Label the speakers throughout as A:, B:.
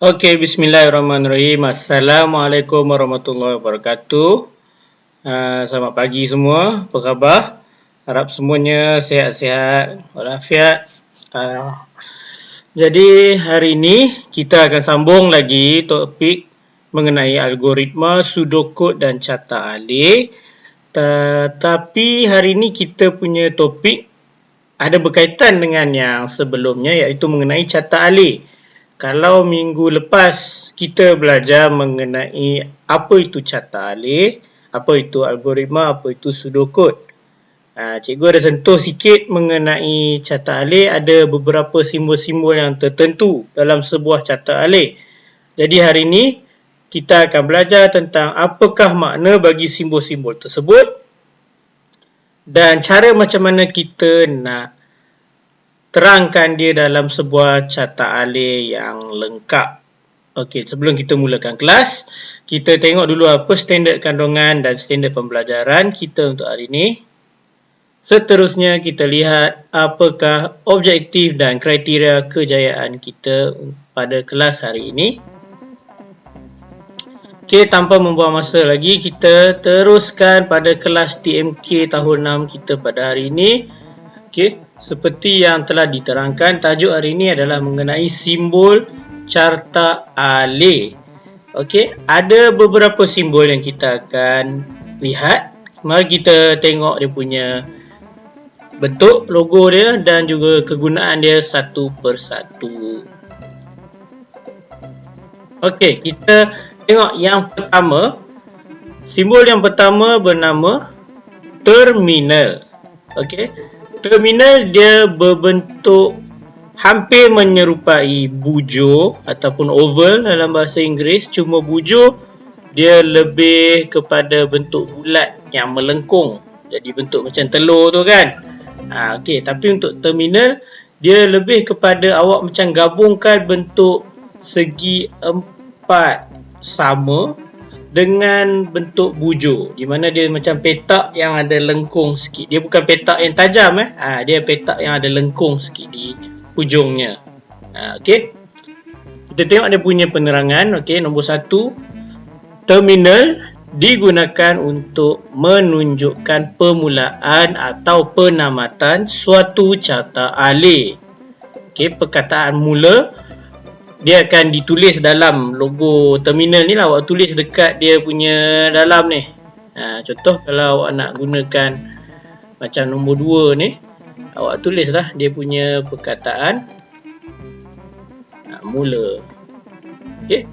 A: Okey, bismillahirrahmanirrahim. Assalamualaikum warahmatullahi wabarakatuh. Selamat pagi semua. Apa khabar? Harap semuanya sihat-sihat, walafiat. Jadi hari ini kita akan sambung lagi topik mengenai algoritma, pseudocode dan carta alih. Tetapi hari ini kita punya topik ada berkaitan dengan yang sebelumnya, iaitu mengenai carta alih. Kalau minggu lepas kita belajar mengenai apa itu carta alih, apa itu algoritma, apa itu pseudocode. Cikgu ada sentuh sikit mengenai carta alih, ada beberapa simbol-simbol yang tertentu dalam sebuah carta alih. Jadi hari ini kita akan belajar tentang apakah makna bagi simbol-simbol tersebut dan cara macam mana kita nak terangkan dia dalam sebuah carta alih yang lengkap. Okey, sebelum kita mulakan kelas, kita tengok dulu apa standard kandungan dan standard pembelajaran kita untuk hari ini. Seterusnya kita lihat apakah objektif dan kriteria kejayaan kita pada kelas hari ini. Okey, tanpa membuang masa lagi, kita teruskan pada kelas TMK tahun 6 kita pada hari ini. Okey, seperti yang telah diterangkan, tajuk hari ini adalah mengenai simbol carta alih. Okey, ada beberapa simbol yang kita akan lihat. Mari kita tengok dia punya bentuk logo dia dan juga kegunaan dia satu persatu. Okey, kita tengok yang pertama. Simbol yang pertama bernama terminal. Okey, terminal dia berbentuk hampir menyerupai bujur ataupun oval dalam bahasa Inggeris, cuma bujur dia lebih kepada bentuk bulat yang melengkung. Jadi bentuk macam telur tu kan. Okey, tapi untuk terminal dia lebih kepada awak macam gabungkan bentuk segi empat sama dengan bentuk bujur, di mana dia macam petak yang ada lengkung sikit. Dia bukan petak yang tajam dia petak yang ada lengkung sikit di hujungnya. Okey. Kita tengok dia punya penerangan. Okey, nombor 1. Terminal digunakan untuk menunjukkan permulaan atau penamatan suatu carta alih. Okey, perkataan mula dia akan ditulis dalam logo terminal ni lah. Awak tulis dekat dia punya dalam ni. Contoh kalau awak nak gunakan macam nombor 2 ni, awak tulislah dia punya perkataan mula. Okey.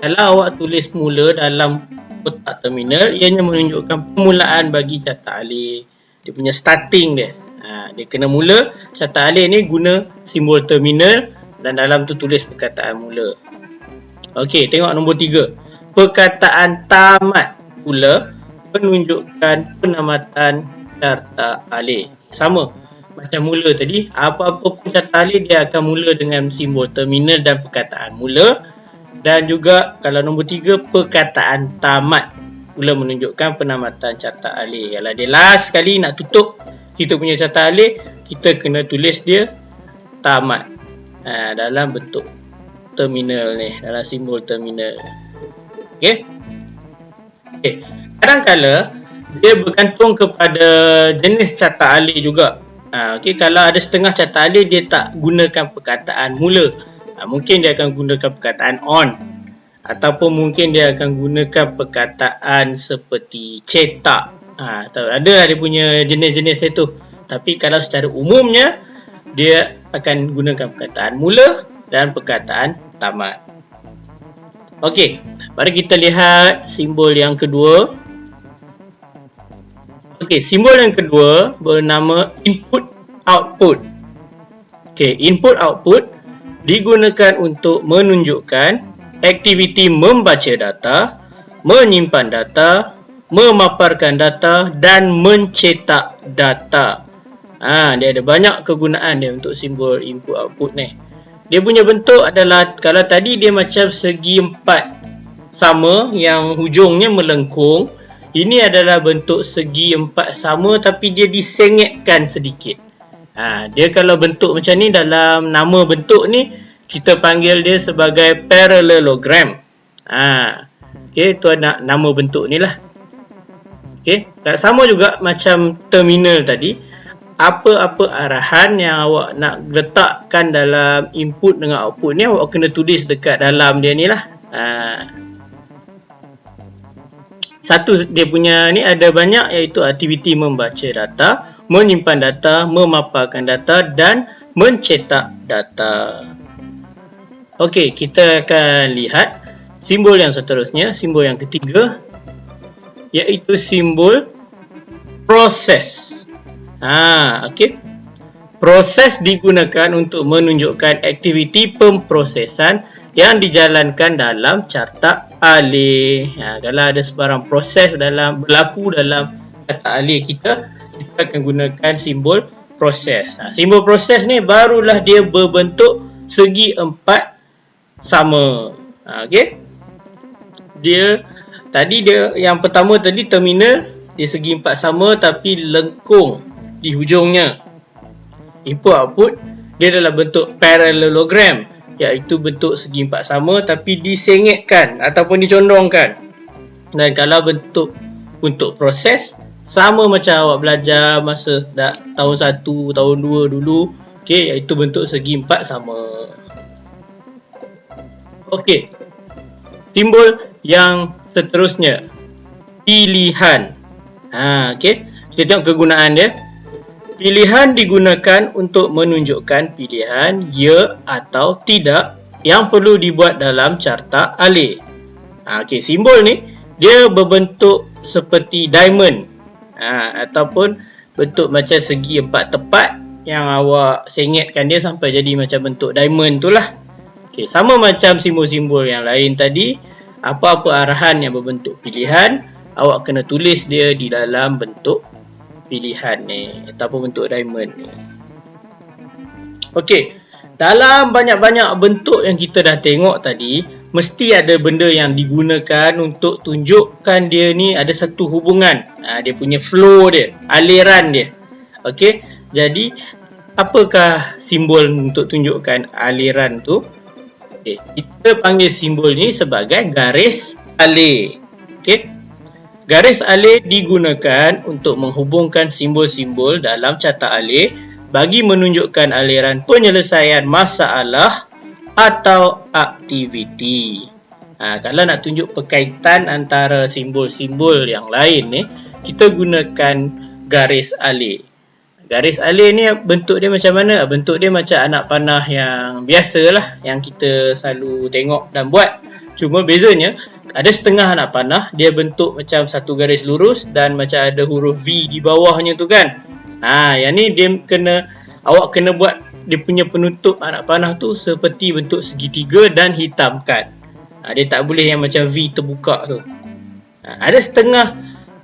A: Kalau awak tulis mula dalam kotak terminal, ianya menunjukkan permulaan bagi carta alih. Dia punya starting dia. Dia kena mula. Carta alih ni guna simbol terminal dan dalam tu tulis perkataan mula. Okey, tengok nombor 3. Perkataan tamat pula menunjukkan penamatan carta alih. Sama macam mula tadi, apa-apa pun carta alih dia akan mula dengan simbol terminal dan perkataan mula. Dan juga kalau nombor 3, perkataan tamat pula menunjukkan penamatan carta alih. Kalau dia last sekali nak tutup kita punya carta alih, kita kena tulis dia tamat. Dalam bentuk terminal ni, dalam simbol terminal. Okey. Kadang-kala dia bergantung kepada jenis carta alih juga. Okey, kalau ada setengah carta alih dia tak gunakan perkataan mula. Mungkin dia akan gunakan perkataan on, ataupun mungkin dia akan gunakan perkataan seperti cetak. Ada dia punya jenis-jenis dia tu. Tapi kalau secara umumnya dia akan gunakan perkataan mula dan perkataan tamat. Okey, mari kita lihat simbol yang kedua. Okey, simbol yang kedua bernama input output. Okey, input output digunakan untuk menunjukkan aktiviti membaca data, menyimpan data, memaparkan data dan mencetak data. Dia ada banyak kegunaan dia untuk simbol input output ni. Dia punya bentuk adalah, kalau tadi dia macam segi empat sama yang hujungnya melengkung, ini adalah bentuk segi empat sama tapi dia disengitkan sedikit. Dia kalau bentuk macam ni, dalam nama bentuk ni kita panggil dia sebagai parallelogram. Okey, tu nama bentuk ni lah. Okey, sama juga macam terminal tadi. Apa-apa arahan yang awak nak letakkan dalam input dengan output ni, awak kena tulis dekat dalam dia ni lah. Satu dia punya ni ada banyak, iaitu aktiviti membaca data, menyimpan data, memaparkan data dan mencetak data. Okey, kita akan lihat simbol yang seterusnya, simbol yang ketiga, iaitu simbol proses. Okey. Proses digunakan untuk menunjukkan aktiviti pemprosesan yang dijalankan dalam carta alih. Kalau ada sebarang proses berlaku dalam carta alih kita akan gunakan simbol proses. Simbol proses ni barulah dia berbentuk segi empat sama. Okey. Dia yang pertama tadi terminal, dia segi empat sama tapi lengkung di hujungnya. Input output dia dalam bentuk parallelogram, iaitu bentuk segi empat sama tapi disengitkan ataupun dicondongkan. Dan kalau bentuk untuk proses, sama macam awak belajar masa tahun 1, tahun 2 dulu, okey, iaitu bentuk segi empat sama. Okey. Simbol yang seterusnya, pilihan. Okey, kita tengok kegunaan dia. Pilihan digunakan untuk menunjukkan pilihan ya atau tidak yang perlu dibuat dalam carta alih. Okey, simbol ni dia berbentuk seperti diamond, ataupun bentuk macam segi empat tepat yang awak sengitkan dia sampai jadi macam bentuk diamond tu lah. Okey, sama macam simbol-simbol yang lain tadi, apa-apa arahan yang berbentuk pilihan, awak kena tulis dia di dalam bentuk pilihan ni ataupun bentuk diamond ni. Okey, dalam banyak-banyak bentuk yang kita dah tengok tadi, mesti ada benda yang digunakan untuk tunjukkan dia ni ada satu hubungan. Dia punya flow dia, aliran dia. Okey, jadi apakah simbol untuk tunjukkan aliran tu? Okay, kita panggil simbol ni sebagai garis alih. Okey. Garis alih digunakan untuk menghubungkan simbol-simbol dalam carta alih bagi menunjukkan aliran penyelesaian masalah atau aktiviti. Kalau nak tunjuk perkaitan antara simbol-simbol yang lain ni, kita gunakan garis alih. Garis alih ni bentuk dia macam mana? Bentuk dia macam anak panah yang biasalah, yang kita selalu tengok dan buat. Cuma bezanya, ada setengah anak panah, dia bentuk macam satu garis lurus dan macam ada huruf V di bawahnya tu kan. Yang ni awak kena buat dia punya penutup anak panah tu seperti bentuk segitiga dan hitamkan. Dia tak boleh yang macam V terbuka tu. Ada setengah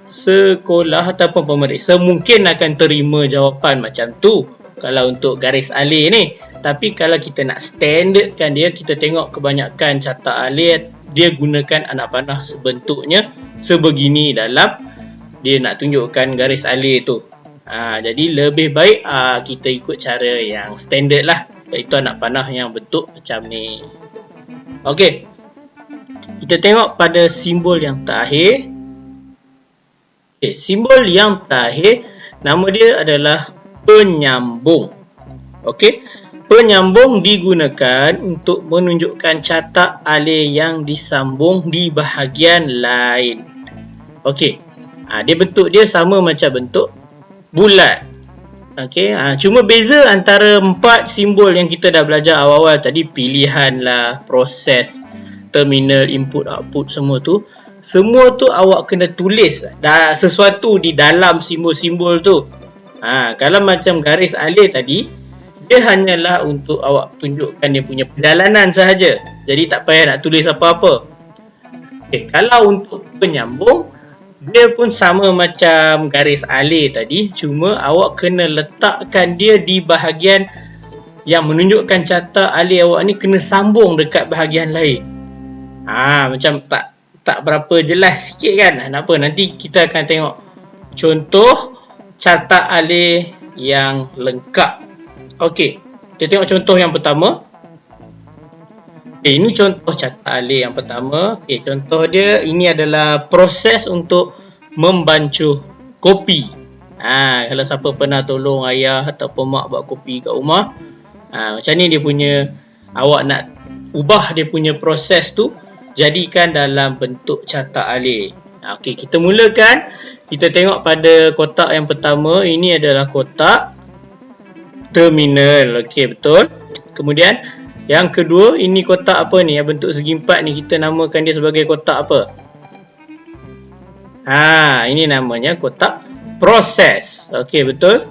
A: sekolah ataupun pemeriksa mungkin akan terima jawapan macam tu kalau untuk garis alih ni. Tapi kalau kita nak standardkan dia, kita tengok kebanyakan carta alih dia gunakan anak panah sebentuknya sebegini dalam dia nak tunjukkan garis alih tu. Jadi lebih baik kita ikut cara yang standard lah, iaitu anak panah yang bentuk macam ni. Okey, kita tengok pada simbol yang terakhir. Simbol yang terakhir, nama dia adalah penyambung. Okey, penyambung digunakan untuk menunjukkan carta alih yang disambung di bahagian lain. Okey, dia bentuk dia sama macam bentuk bulat. Okey, cuma beza antara empat simbol yang kita dah belajar awal-awal tadi, pilihan lah, proses, terminal, input, output, semua tu awak kena tulis sesuatu di dalam simbol-simbol tu. Kalau macam garis alih tadi, dia hanyalah untuk awak tunjukkan dia punya perjalanan sahaja. Jadi tak payah nak tulis apa-apa. Kalau untuk penyambung, dia pun sama macam garis alih tadi, cuma awak kena letakkan dia di bahagian yang menunjukkan carta alih awak ni kena sambung dekat bahagian lain. Macam tak berapa jelas sikit kan? Kenapa? Nanti kita akan tengok contoh carta alih yang lengkap. Okey, kita tengok contoh yang pertama. Ini contoh catat alih yang pertama. Contoh dia ini adalah proses untuk membancuh kopi. Kalau siapa pernah tolong ayah ataupun mak buat kopi kat rumah, macam ni dia punya, awak nak ubah dia punya proses tu, jadikan dalam bentuk catat alih. Okey, kita mulakan. Kita tengok pada kotak yang pertama, ini adalah kotak terminal. Okey, betul. Kemudian yang kedua, ini kotak apa ni? Yang bentuk segi empat ni, kita namakan dia sebagai kotak apa? Ini namanya kotak proses. Okey, betul.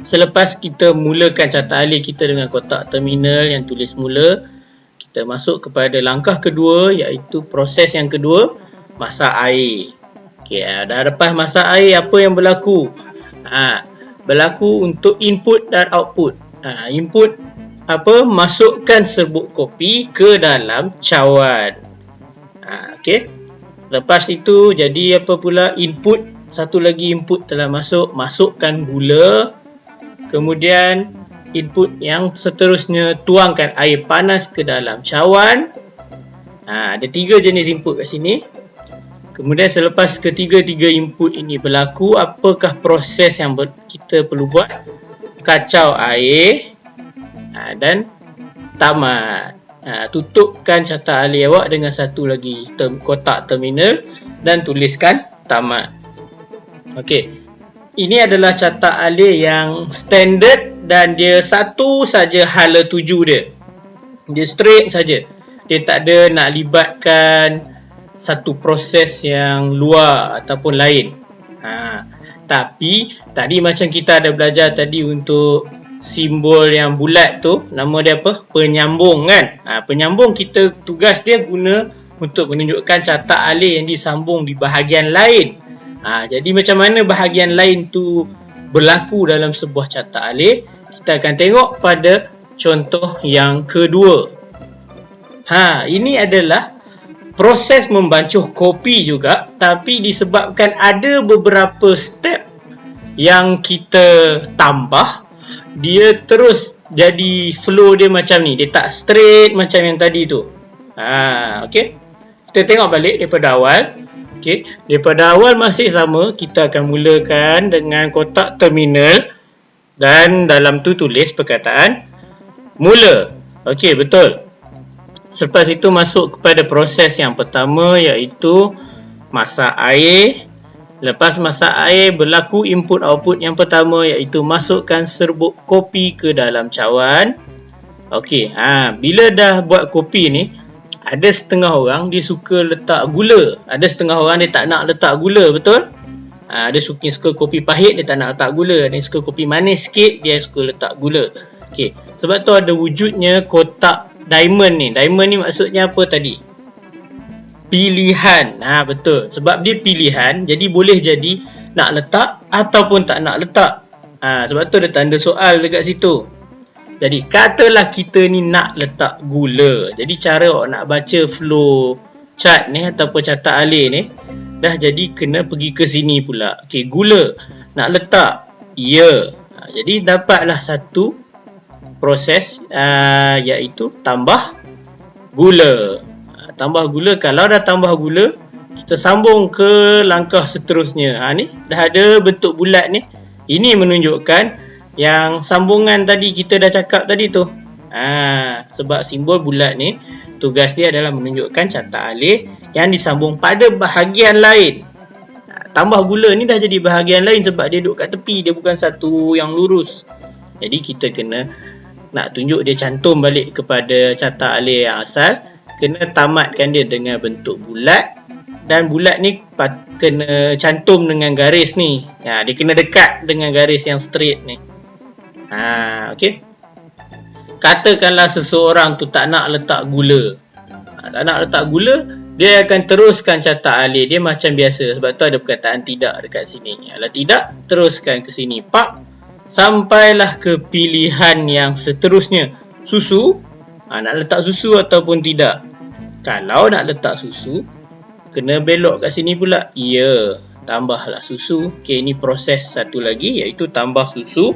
A: Selepas kita mulakan catat alih kita dengan kotak terminal yang tulis mula, kita masuk kepada langkah kedua, iaitu proses yang kedua, masak air. Okey, dah lepas masak air, apa yang berlaku? Berlaku untuk input dan output. Input apa? Masukkan serbuk kopi ke dalam cawan. Okey. Lepas itu jadi apa pula? Input, satu lagi input telah masuk, masukkan gula. Kemudian input yang seterusnya, tuangkan air panas ke dalam cawan. Ada 3 jenis input kat sini. Kemudian selepas ketiga-tiga input ini berlaku, apakah proses yang kita perlu buat? Kacau air dan tamat. Tutupkan catat alih awak dengan satu lagi kotak terminal dan tuliskan tamat. Okey. Ini adalah catat alih yang standard dan dia satu saja hala tuju dia. Dia straight saja. Dia tak ada nak libatkan satu proses yang luar ataupun lain. Tapi tadi macam kita ada belajar tadi untuk simbol yang bulat tu, nama dia apa? Penyambung kan? Penyambung, kita tugas dia guna untuk menunjukkan catat alih yang disambung di bahagian lain. Jadi macam mana bahagian lain tu berlaku dalam sebuah catat alih? Kita akan tengok pada contoh yang kedua. Ini adalah proses membancuh kopi juga, tapi disebabkan ada beberapa step yang kita tambah, dia terus jadi flow dia macam ni. Dia tak straight macam yang tadi tu. Okey. Kita tengok balik daripada awal. Okey, daripada awal masih sama. Kita akan mulakan dengan kotak terminal dan dalam tu tulis perkataan mula. Okey, betul. Selepas itu masuk kepada proses yang pertama, iaitu masak air. Lepas masak air, berlaku input output yang pertama, iaitu masukkan serbuk kopi ke dalam cawan. Okey, bila dah buat kopi ni, ada setengah orang dia suka letak gula, ada setengah orang dia tak nak letak gula, betul? Ada suka kopi pahit, dia tak nak letak gula. Ada suka kopi manis sikit, dia suka letak gula. Okey, sebab tu ada wujudnya kotak diamond ni. Diamond ni maksudnya apa tadi? Pilihan. Betul. Sebab dia pilihan, jadi boleh jadi nak letak ataupun tak nak letak. Sebab tu ada tanda soal dekat situ. Jadi katalah kita ni nak letak gula. Jadi cara awak nak baca flow chart ni ataupun catat alih ni, dah jadi kena pergi ke sini pula. Okey, gula nak letak. Ya. Jadi dapatlah satu proses, iaitu tambah gula. Tambah gula. Kalau dah tambah gula, kita sambung ke langkah seterusnya. Ni dah ada bentuk bulat ni. Ini menunjukkan yang sambungan tadi kita dah cakap tadi tu. Sebab simbol bulat ni, tugas dia adalah menunjukkan catat alih yang disambung pada bahagian lain. Tambah gula ni dah jadi bahagian lain sebab dia duduk kat tepi, dia bukan satu yang lurus. Jadi kita kena nak tunjuk dia cantum balik kepada catat alih yang asal, kena tamatkan dia dengan bentuk bulat. Dan bulat ni kena cantum dengan garis ni. Dia kena dekat dengan garis yang straight ni. Okey. Katakanlah seseorang tu tak nak letak gula. Tak nak letak gula, dia akan teruskan catat alih dia macam biasa. Sebab tu ada perkataan tidak dekat sini. Kalau tidak, teruskan ke sini. Sampailah ke pilihan yang seterusnya. Susu. Nak letak susu ataupun tidak. Kalau nak letak susu, kena belok kat sini pula. Ya, tambahlah susu. Okey, ini proses satu lagi, iaitu tambah susu.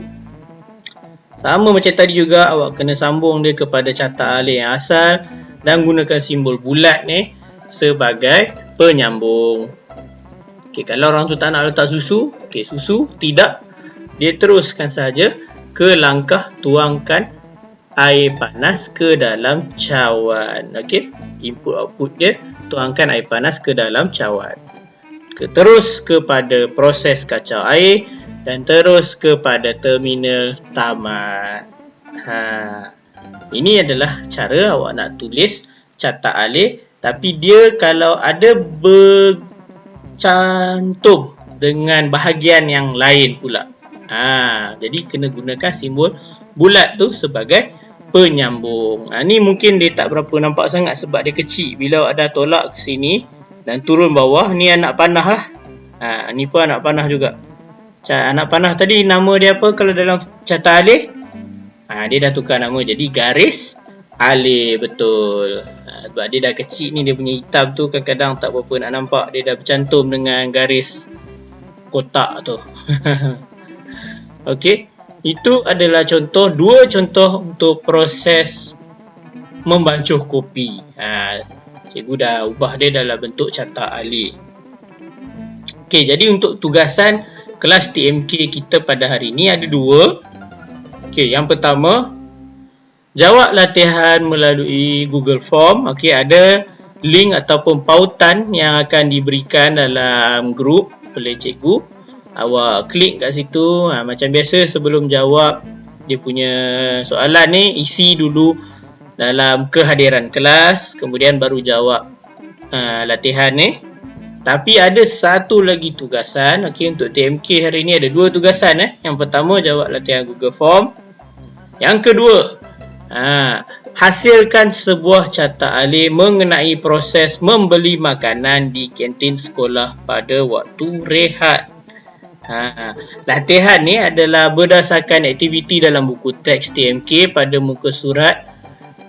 A: Sama macam tadi juga, awak kena sambung dia kepada catat alih yang asal dan gunakan simbol bulat ni sebagai penyambung. Okey, kalau orang tu tak nak letak susu, okey, susu tidak, dia teruskan saja ke langkah tuangkan air panas ke dalam cawan. Okey, input output dia tuangkan air panas ke dalam cawan. Terus kepada proses kacau air dan terus kepada terminal tamat. Ini adalah cara awak nak tulis carta alih, tapi dia kalau ada bercantum dengan bahagian yang lain pula. Jadi kena gunakan simbol bulat tu sebagai penyambung. Ni mungkin dia tak berapa nampak sangat sebab dia kecil. Bila awak dah tolak ke sini dan turun bawah, ni anak panah lah. Ni pun anak panah juga. Anak panah tadi nama dia apa kalau dalam carta alih? Dia dah tukar nama jadi garis alih, betul. Sebab dia dah kecil ni, dia punya hitam tu kadang-kadang tak berapa nak nampak. Dia dah bercantum dengan garis kotak tu. Okey, itu adalah contoh, dua contoh untuk proses membancuh kopi. Cikgu dah ubah dia dalam bentuk carta alih. Okey, jadi untuk tugasan kelas TMK kita pada hari ini ada dua. Okey, yang pertama, jawab latihan melalui Google Form. Okey, ada link ataupun pautan yang akan diberikan dalam grup oleh cikgu. Awak klik kat situ. Macam biasa sebelum jawab dia punya soalan ni, isi dulu dalam kehadiran kelas, kemudian baru jawab latihan ni. Tapi ada satu lagi tugasan. Okey, untuk TMK hari ni ada dua tugasan. Yang pertama, jawab latihan Google Form. Yang kedua, hasilkan sebuah carta alih mengenai proses membeli makanan di kantin sekolah pada waktu rehat. Latihan ni adalah berdasarkan aktiviti dalam buku teks TMK pada muka surat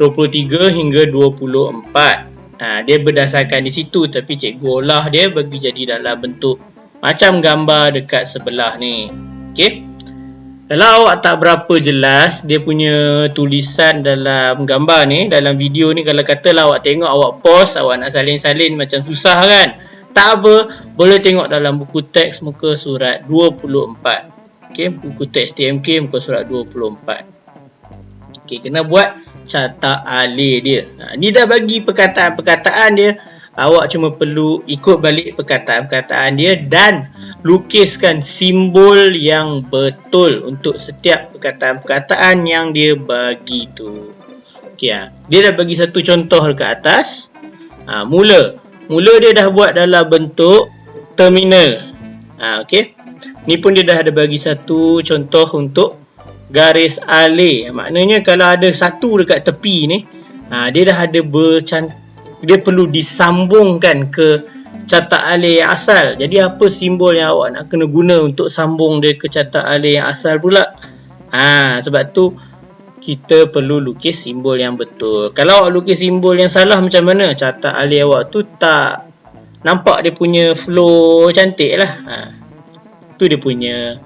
A: 23 hingga 24. Dia berdasarkan di situ, tapi cikgu olah dia bagi jadi dalam bentuk macam gambar dekat sebelah ni. Okey. Kalau awak tak berapa jelas dia punya tulisan dalam gambar ni, dalam video ni, kalau katalah awak tengok, awak pause, awak nak salin-salin macam susah kan? Tak apa, boleh tengok dalam buku teks muka surat 24. Okey, buku teks TMK muka surat 24. Okey, kena buat carta alih dia. Ni dah bagi perkataan-perkataan dia. Awak cuma perlu ikut balik perkataan-perkataan dia dan lukiskan simbol yang betul untuk setiap perkataan-perkataan yang dia bagi tu. Okey, dia dah bagi satu contoh dekat atas. Mula dia dah buat dalam bentuk terminal. Okey. Ni pun dia dah ada bagi satu contoh untuk garis alih. Maknanya kalau ada satu dekat tepi ni, dia dah ada dia perlu disambungkan ke carta alih yang asal. Jadi apa simbol yang awak nak kena guna untuk sambung dia ke carta alih yang asal pula? Sebab tu kita perlu lukis simbol yang betul. Kalau awak lukis simbol yang salah, macam mana carta alih awak tu tak nampak dia punya flow cantik lah. Tu dia punya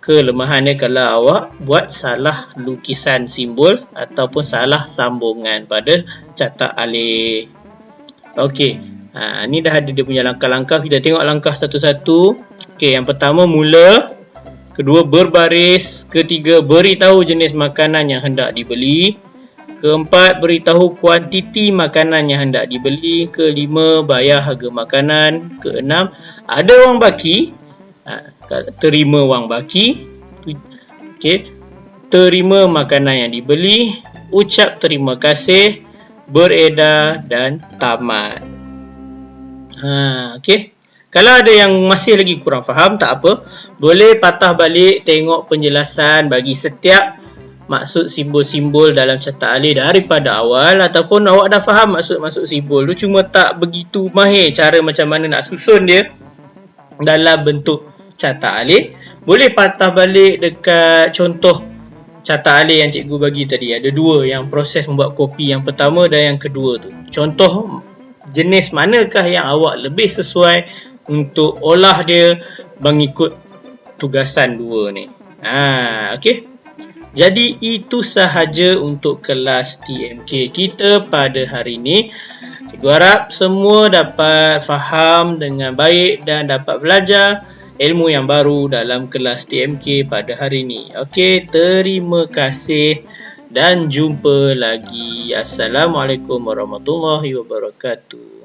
A: kelemahan dia kalau awak buat salah lukisan simbol ataupun salah sambungan pada carta alih. Okey, ni dah ada dia punya langkah-langkah. Kita tengok langkah satu-satu. Okey, yang pertama mula, kedua berbaris, ketiga beritahu jenis makanan yang hendak dibeli, keempat beritahu kuantiti makanan yang hendak dibeli, kelima bayar harga makanan, keenam ada wang baki, terima wang baki. Okey, terima makanan yang dibeli, ucap terima kasih, beredar dan tamat. Okey. Kalau ada yang masih lagi kurang faham, tak apa. Boleh patah balik tengok penjelasan bagi setiap maksud simbol-simbol dalam carta alih daripada awal, ataupun awak dah faham maksud-maksud simbol tu, cuma tak begitu mahir cara macam mana nak susun dia dalam bentuk carta alih. Boleh patah balik dekat contoh carta alih yang cikgu bagi tadi. Ada dua yang proses membuat kopi, yang pertama dan yang kedua tu. Contoh jenis manakah yang awak lebih sesuai untuk olah dia mengikut tugasan dua ni. Okey. Jadi itu sahaja untuk kelas TMK kita pada hari ini. Cikgu harap semua dapat faham dengan baik dan dapat belajar ilmu yang baru dalam kelas TMK pada hari ini. Okey, terima kasih dan jumpa lagi. Assalamualaikum warahmatullahi wabarakatuh.